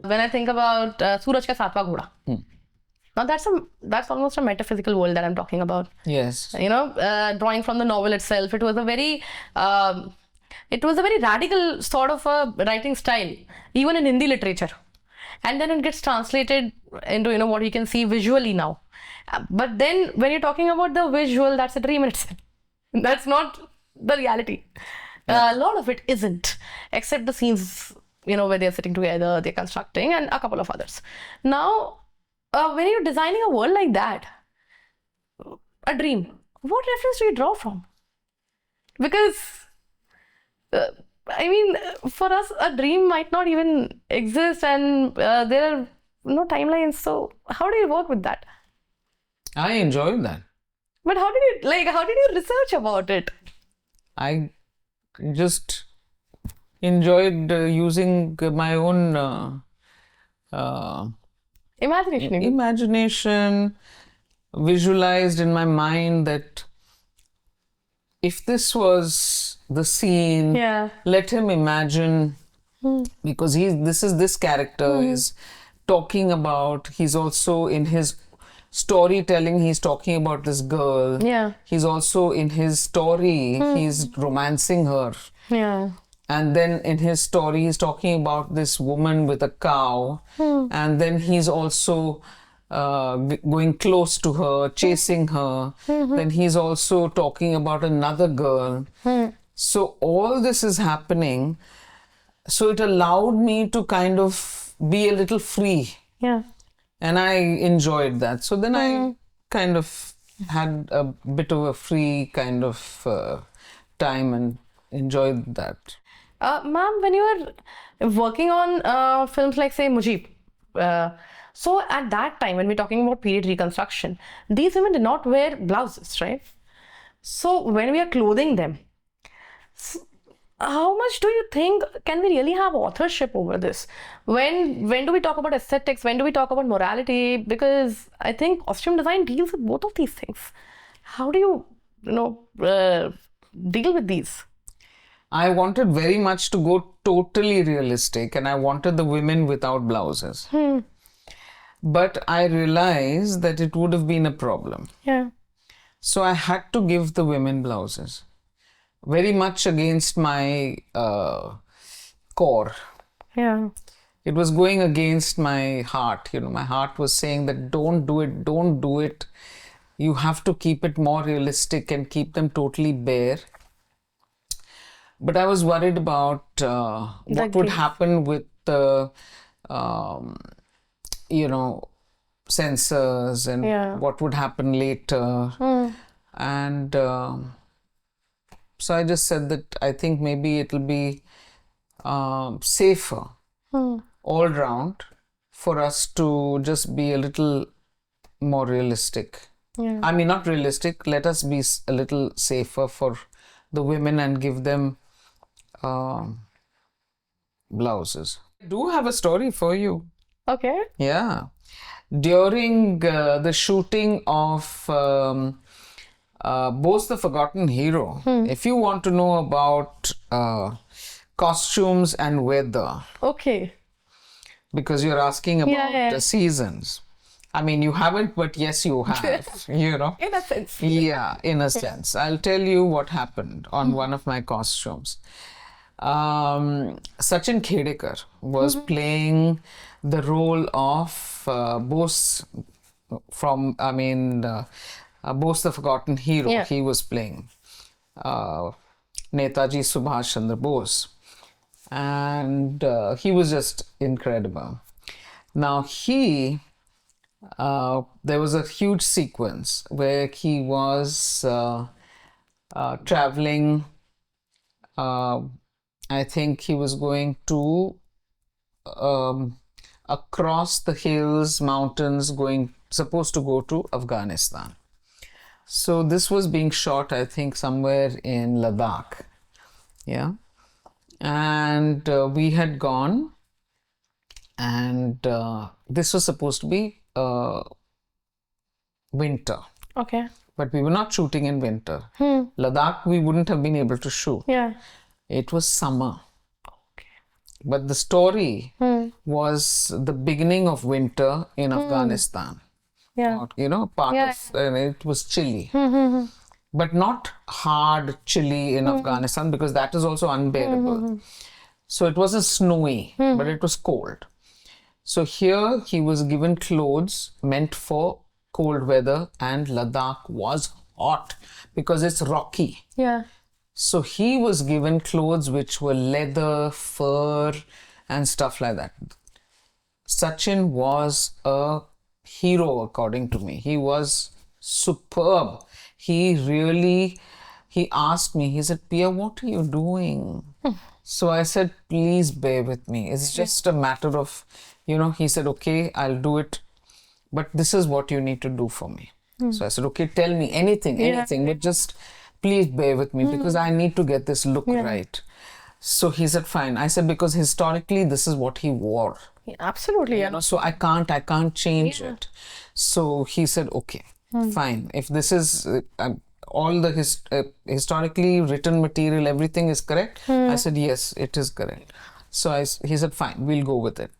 When I think about Suraj ka Satvaan Ghoda. Now that's almost a metaphysical world that I'm talking about. Yes. Drawing from the novel itself, it was a very radical sort of a writing style, even in Hindi literature. And then it gets translated into what you can see visually now. But then when you're talking about the visual, that's a dream in itself. That's not the reality. A lot of it isn't, except the scenes, where they're sitting together, they're constructing, and a couple of others. Now, when you're designing a world like that, a dream, what reference do you draw from? Because, for us, a dream might not even exist, and there are no timelines. So, how do you work with that? I enjoyed that. But how did you research about it? I just enjoyed using my own imagination, visualized in my mind that if this was the scene, let him imagine, because this character is talking about, he's also in his storytelling, he's talking about this girl. He's also in his story, he's romancing her. And then in his story, he's talking about this woman with a cow. And then he's also going close to her, chasing her. Then he's also talking about another girl. So all this is happening. So it allowed me to kind of be a little free. And I enjoyed that. So then I kind of had a bit of a free kind of time and enjoyed that. Ma'am, when you were working on films like, say, Mujib, so at that time, when we're talking about period reconstruction, these women did not wear blouses, right? So when we are clothing them, how much do you think can we really have authorship over this? When do we talk about aesthetics? When do we talk about morality? Because I think costume design deals with both of these things. How do you, deal with these? I wanted very much to go totally realistic, and I wanted the women without blouses. But I realized that it would have been a problem. So I had to give the women blouses. Very much against my core. It was going against my heart. My heart was saying that don't do it. You have to keep it more realistic and keep them totally bare. But I was worried about what would happen with the, censors and what would happen later. And so I just said that I think maybe it'll be safer all round for us to just be a little more realistic. I mean, not realistic, let us be a little safer for the women and give them blouses. I do have a story for you. Okay. Yeah. During the shooting of Bo's the Forgotten Hero, if you want to know about costumes and weather. Okay. Because you're asking about the seasons. I mean, you haven't, but yes, you have, In a sense. Yeah, in a sense. I'll tell you what happened on one of my costumes. Sachin Khedekar was playing the role of Bose from, Bose the Forgotten Hero. He was playing Netaji Subhash Chandra Bose. And he was just incredible. Now there was a huge sequence where he was traveling. I think he was going to across the hills, mountains, supposed to go to Afghanistan. So this was being shot, I think, somewhere in Ladakh. And we had gone, and this was supposed to be winter. Okay. But we were not shooting in winter. Ladakh, we wouldn't have been able to shoot. It was summer. Okay. But the story was the beginning of winter in Afghanistan. Yeah. Or, you know, part Yeah. of, and it was chilly. But not hard chilly in Afghanistan, because that is also unbearable. So it wasn't snowy, but it was cold. So here he was given clothes meant for cold weather, and Ladakh was hot because it's rocky. Yeah. So he was given clothes which were leather, fur, and stuff like that. Sachin was a hero, according to me. He was superb. He asked me, he said, Pia, what are you doing? So I said, please bear with me. It's just a matter of, you know, he said, okay, I'll do it. But this is what you need to do for me. So I said, okay, tell me anything, but just please bear with me because I need to get this look right. So he said, fine. I said, because historically, this is what he wore. Yeah, absolutely. You know, so I can't change it. So he said, okay, fine. If this is all the historically written material, everything is correct. I said, yes, it is correct. So he said, fine, we'll go with it.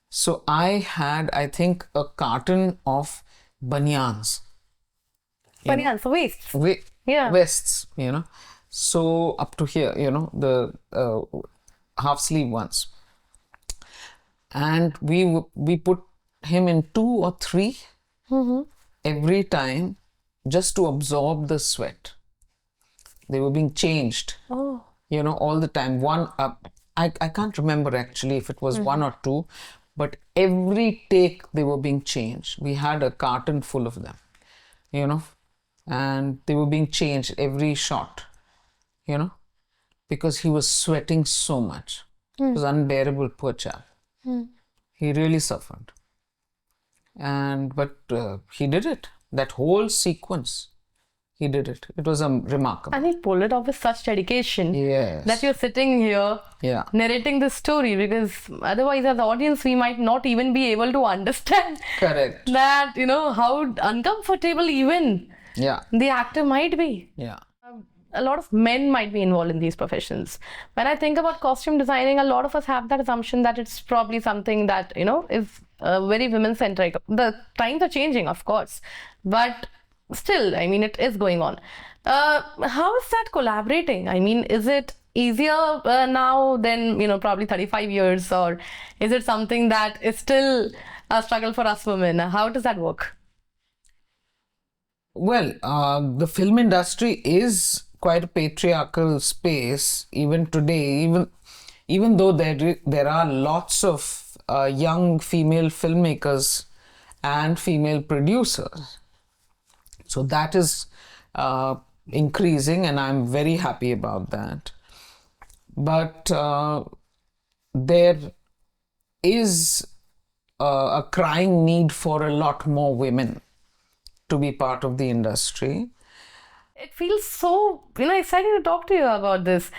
So I had, I think, a carton of banyans. Banyan, so waist. Vests, you know. So up to here, you know, the half sleeve ones. And we put him in 2 or 3 every time, just to absorb the sweat. They were being changed, you know, all the time. I can't remember actually if it was 1 or 2, but every take they were being changed. We had a carton full of them, you know, and they were being changed every shot, you know, because he was sweating so much. It was unbearable, poor chap. He really suffered. But he did it. That whole sequence, he did it. It was remarkable. And he pulled it off with such dedication. Yes. That you're sitting here narrating this story, because otherwise as the audience we might not even be able to understand. Correct. That, you know, how uncomfortable even the actor might be. Yeah. A lot of men might be involved in these professions. When I think about costume designing, a lot of us have that assumption that it's probably something that, you know, is very women-centric. The times are changing, of course, but still, I mean, it is going on. How is that collaborating? I mean, is it easier now than, you know, probably 35 years, or is it something that is still a struggle for us women? How does that work? Well, the film industry is quite a patriarchal space even today, even though there are lots of young female filmmakers and female producers. So that is increasing, and I'm very happy about that. But there is a crying need for a lot more women to be part of the industry. It feels so, you know, exciting to talk to you about this.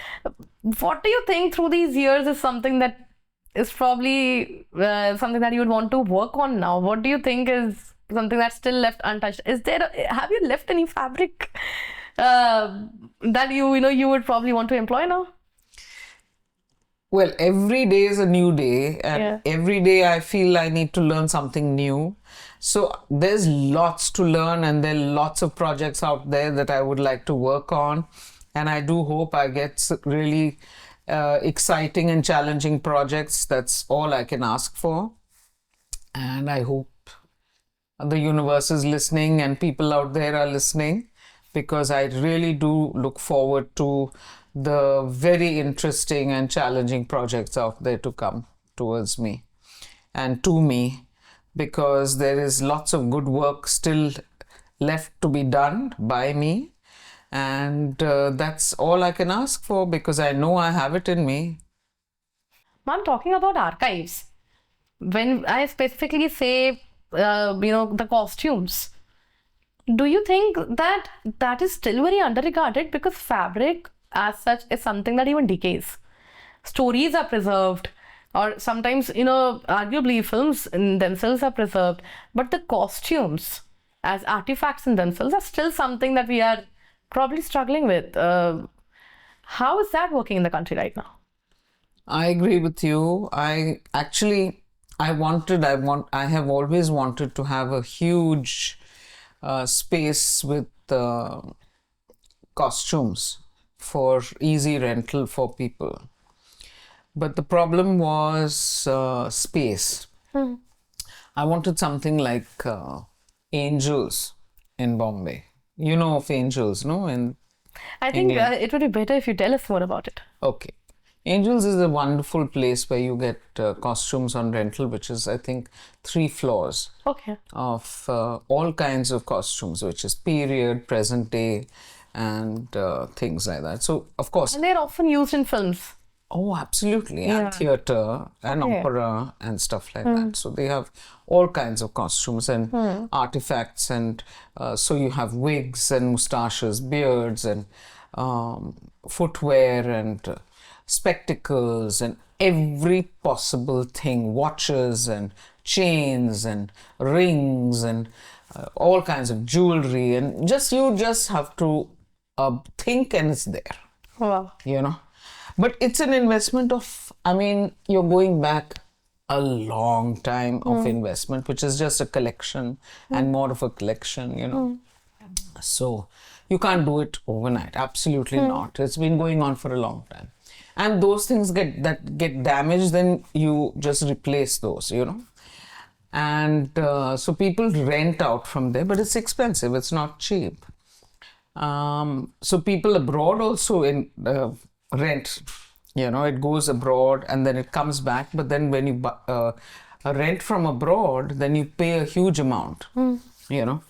What do you think through these years is something that is probably something that you would want to work on now? What do you think is something that's still left untouched? Have you left any fabric that you would probably want to employ now? Well, every day is a new day, and every day I feel I need to learn something new. So there's lots to learn, and there are lots of projects out there that I would like to work on. And I do hope I get really exciting and challenging projects. That's all I can ask for. And I hope the universe is listening and people out there are listening, because I really do look forward to the very interesting and challenging projects out there to come towards me and to me, because there is lots of good work still left to be done by me, and that's all I can ask for, because I know I have it in me. Ma'am, talking about archives, when I specifically say the costumes, do you think that is still very underregarded? Because fabric as such is something that even decays. Stories are preserved, or sometimes, arguably films in themselves are preserved, but the costumes as artifacts in themselves are still something that we are probably struggling with. How is that working in the country right now? I agree with you. I have always wanted to have a huge space with costumes for easy rental for people. But the problem was space. I wanted something like Angels in Bombay. You know of Angels, no? I think it would be better if you tell us more about it. Okay. Angels is a wonderful place where you get costumes on rental, which is, I think, 3 floors Okay. of all kinds of costumes, which is period, present day, and things like that. So, of course. And they're often used in films. Oh, absolutely. Yeah. And theatre and Okay. opera and stuff like that. So they have all kinds of costumes and artifacts. And so you have wigs and moustaches, beards and footwear and spectacles and every possible thing, watches and chains and rings and all kinds of jewelry. And you just have to think and it's there, Wow. you know. But it's an investment of, I mean, you're going back a long time of investment, which is just a collection and more of a collection, you know. So you can't do it overnight. Absolutely not. It's been going on for a long time. And those things get damaged, then you just replace those, you know. And so people rent out from there, but it's expensive. It's not cheap. So people abroad also rent, you know, it goes abroad and then it comes back. But then when you rent from abroad, then you pay a huge amount, you know.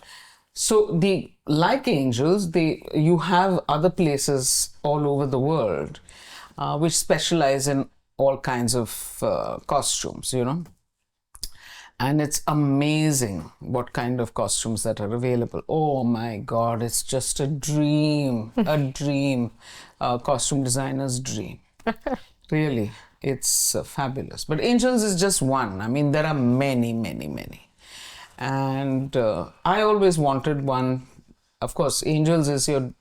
So like Angels, you have other places all over the world which specialize in all kinds of costumes, you know. And it's amazing what kind of costumes that are available. Oh my God, it's just a dream, costume designer's dream. Really, it's fabulous. But Angels is just one. I mean, there are many, many, many. And I always wanted one. Of course, Angels is your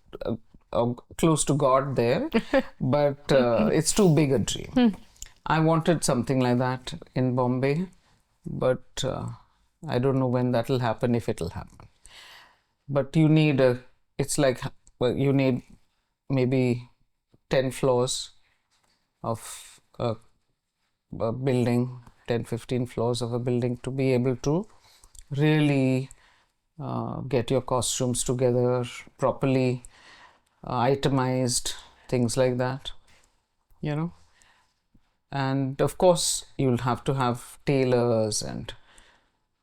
close to God there, but it's too big a dream. I wanted something like that in Bombay. But I don't know when that'll happen, if it'll happen. But you need you need maybe 10 floors of a building, 10, 15 floors of a building to be able to really get your costumes together properly, itemized, things like that, you know. And of course, you'll have to have tailors and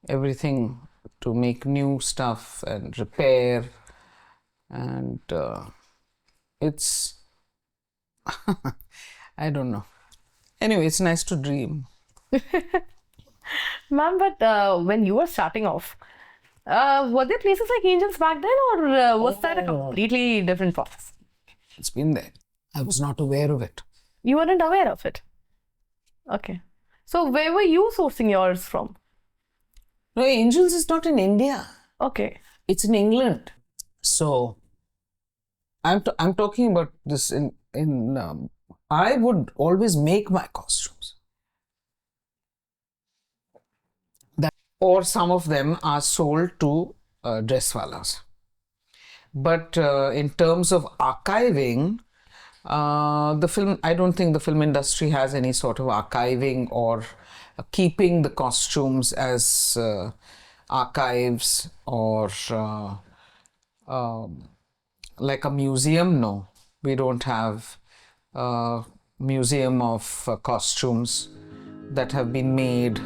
everything to make new stuff and repair. And it's, I don't know. Anyway, it's nice to dream. Ma'am, but when you were starting off, were there places like Angels back then, or was that a completely different process? It's been there. I was not aware of it. You weren't aware of it? Okay. So where were you sourcing yours from? No, Angels is not in India. Okay. It's in England. So I'm talking about this I would always make my costumes. Or some of them are sold to dresswalas. But in terms of archiving, I don't think the film industry has any sort of archiving or keeping the costumes as archives or like a museum. No, we don't have a museum of costumes that have been made